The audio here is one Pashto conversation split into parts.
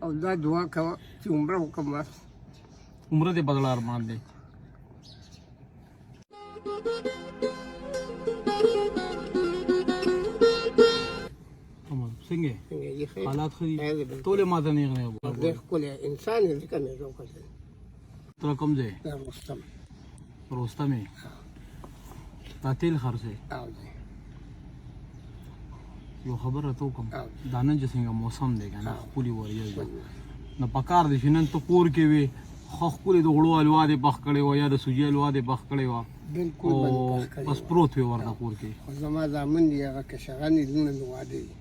او دا دعا کوه چې عمره وکړم بس عمره دې بدل ارمان دی څنګه حالات خو دي ټولې ماته نه غنې وو ډېر ښکلی انسان یې ځکه مې زه وکتل ته کوم ځای دا رستم رستم یې دا تیل خرڅې یو خبره ته وکړم دا نن چې څنګه موسم دی که نه ښکلي ورېږي نو پکار دی چې نن ته کور کې وې ښه ښکلې د غوړو حلوا دې پخ کړې وه یا د سوجي حلوا دې پخ کړې وه بلکل بس پروت وې ورته کور کې خو زما زامن دي هغه کشران دي زموږ د واده دي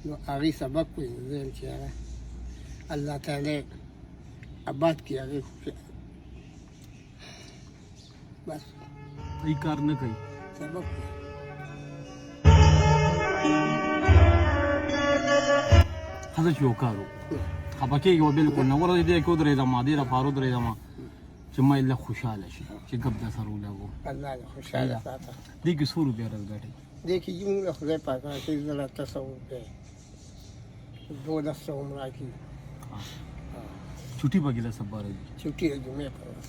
نو هغې سبق کوي نو زه یم چې هغه الله تعالی آباد کړي هغې بس ای کار نه کوي سبق کوي ښځه چې یو کار وکړو خفه کېږي و بلکل نه ورځې دې کې ودرېدم دې لپاره ودرېدم چې ما لږ خوشحاله شي چې ګپ د سره ولګو الله دې خوشحاله ساته دې کې څو روپۍ ورځ ګټئ دې کې زموږ له خدای پاک نه چې زه راته څه وکړې 1200 عمره کړي چوټي پکې له سبا راځي چوټي د جمعې پر ورځ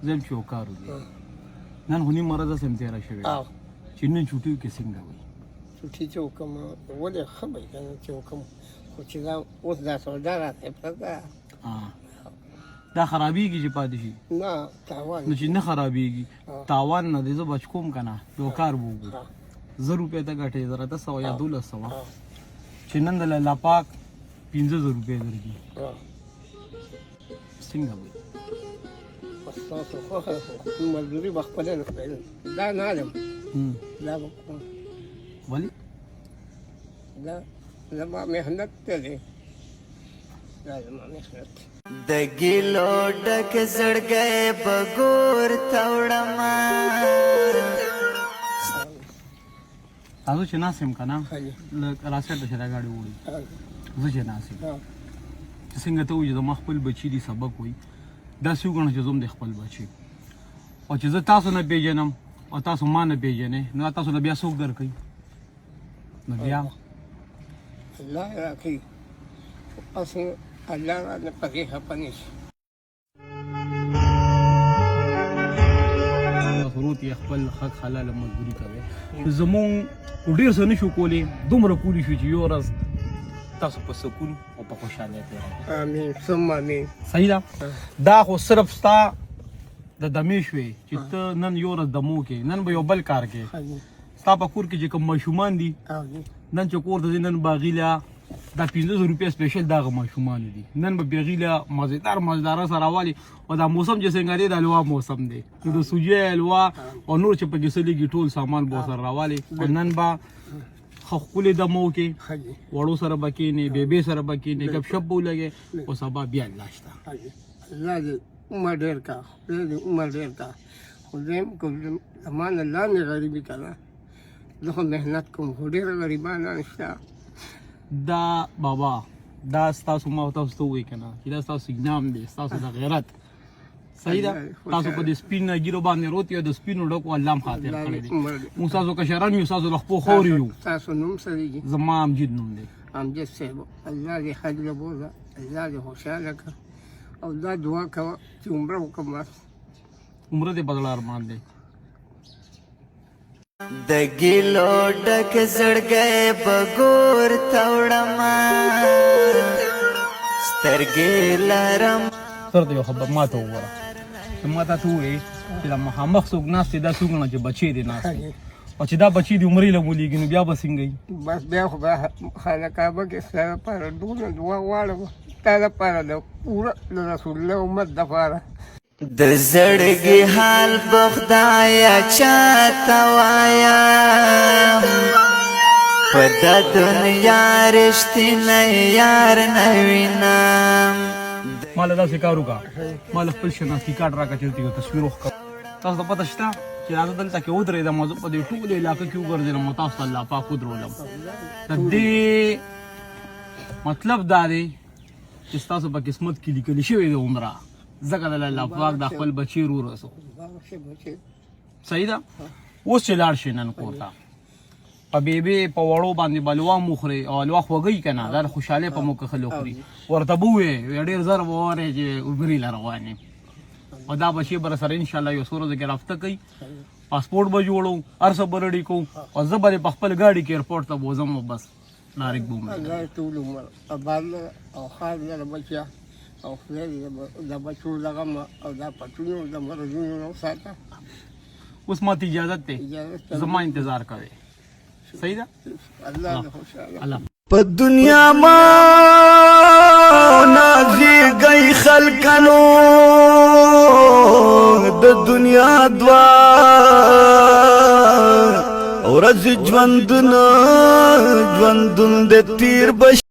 زه هم چې یو کار وکړو نن خو نیم ورځ هسې هم تېره شوې چې نن چوټیو کې څنګه وي چوټي چې وکړم ولې ښه به که نه چې وکړم خو چې دا اوس دا سودا راته پرته دا خرابېږي چې پاتې شي نه تاوان نو چې نه خرابېږي تاوان نه دی زه بچ کوم که نه یو کار به وکړو 1000 روپۍ ته ګټې 1100 یا 1200 چې نن د الله پاک 15000 روپۍ درکړي څنګه وي بس تاسو خوښه مزدوري به خپله نه کوئ دا نه علم دا به کوم ولې دا زما محنت ته دی دا زما محنت د ګیلو ډک زړګی به ګور ته وړمه تاسو چې ناست یم که نه لږ راسایډ شه دا ګاډي وړي زه چې ناست یم چې څنګه ته وایي چې زما خپل بچي دي سبق وایي داسې وګڼه چې زه هم د خپل بچي او چې زه تاسو نه پېژنم او تاسو ما نه پېژنې نو تاسو له بیا څوک درکوي نو بیا الله راکړي اوس الله رانه پکې خفه نه شي ضرورت یې خپل حق حلاله مزدوري کوي زمونږ ډېر څه نه شو کولی دومره کولی شو چې یو ورځ تاسو په سکون او په خوشحالۍ تېره امین ثم امین صحیح ده دا خو صرف ستا د دمې شوې چې ته نن یو ورځ دمو کې نن به یو بل کار کې ستا په کور کې چې کوم ماشومان دي نن چې کور ته ځي نن به هغې له دا 1500 روپۍ سپیشل دغه ماشومانو دي نن به هغې له مزیداره سره راولي او دا موسم چې څنګه دی د حلوا موسم دی نو د سوجۍ حلوا او نور چې پکې څه لګي ټول سامان به ورسره راولي او نن به ښه ښکلې دمو کې وړو سره به کښېنې بېبې سره به کښېنې ګپ شپ به ولګې او سبا بیا الله شته الله دې عمر ډېر کا خدای دې عمر ډېر کا خو زم کوم زما نه لاندې غریبي که نه زه خو محنت کوم خو ډېر غریبانان شته دا بابا دا ستاسو ما تاسو ته ووایي که نه چې دا ستاسو اګنام دی ستاسو د غیرت صحیح ده تاسو په دې سپین ګیرو باندې روت یو د سپینو ډکو الله هم خاطر کړی دی موږ ستاسو کشران یو ستاسو د خپو خور یو ستاسو نوم څه دی زما امجد نوم دی امجد صاحب الله دې حج له بوځه الله دې خوشحاله کړه او دا دعا کوه چې عمره وکړم بس عمره دې بدل ارمان دی د ګیلو ډک زړګی به ګور ته وړمه سترګې لرم سر ته یو خبر ما ته وګوره چې ما ته ووایي چې دا مخامخ څوک ناست دی دا څوک نه چې بچی دی ناست دی او چې دا بچی د عمرې له مولیږي نو بیا به څنګه وي بس بیا خو به خانه کعبه کې ستا لپاره دونه دعا غواړم ستا لپاره د پوره د رسول الله امت دپاره د زړګي حال به خدایه چاته وایم په دا دنیا رښتینی یار نه وینم ما له داسې کار وکړه ما له خپل شناختي کارډ راکړه چې یو تصویر وښکړه تاسو ته پته شته چې راځه دلته کې ودرېدم او زه په دې ټولې علاقه کې وګرځېدم او تاسو ته الله پاک ودرولم د دې مطلب دا دی چې ستاسو په قسمت کې لیکلي شوی د عمره ځکه د الله پاک د خپل بچي رورسو صحیح ده اوس چې لاړ شي نن کور ته په بیبي په وړو باندې بلوا مخري او الوا خوږی کنه دا خوشاله په موقع خلوخري ورته بوې ډیر زر وره چې وګری لروانه او دا بشي بر سره ان شاء الله یو سورو کې رافته کوي پاسپورت به جوړو ارسه برړی کو او زبر په خپل گاډي کې ایرپورټ ته بوزم بس نارک بوم الله ټول عمر ابال او خال له بچیا او خپل د بچو لغم او دا پټونو د مرزونو نو ساته اوس ماته اجازه ته زما انتظار کوي صحیح ده الله خوشاله الله په دنیا ما نازي گئی خلقنو د دنیا دوا ورځ ژوندون د تیر بش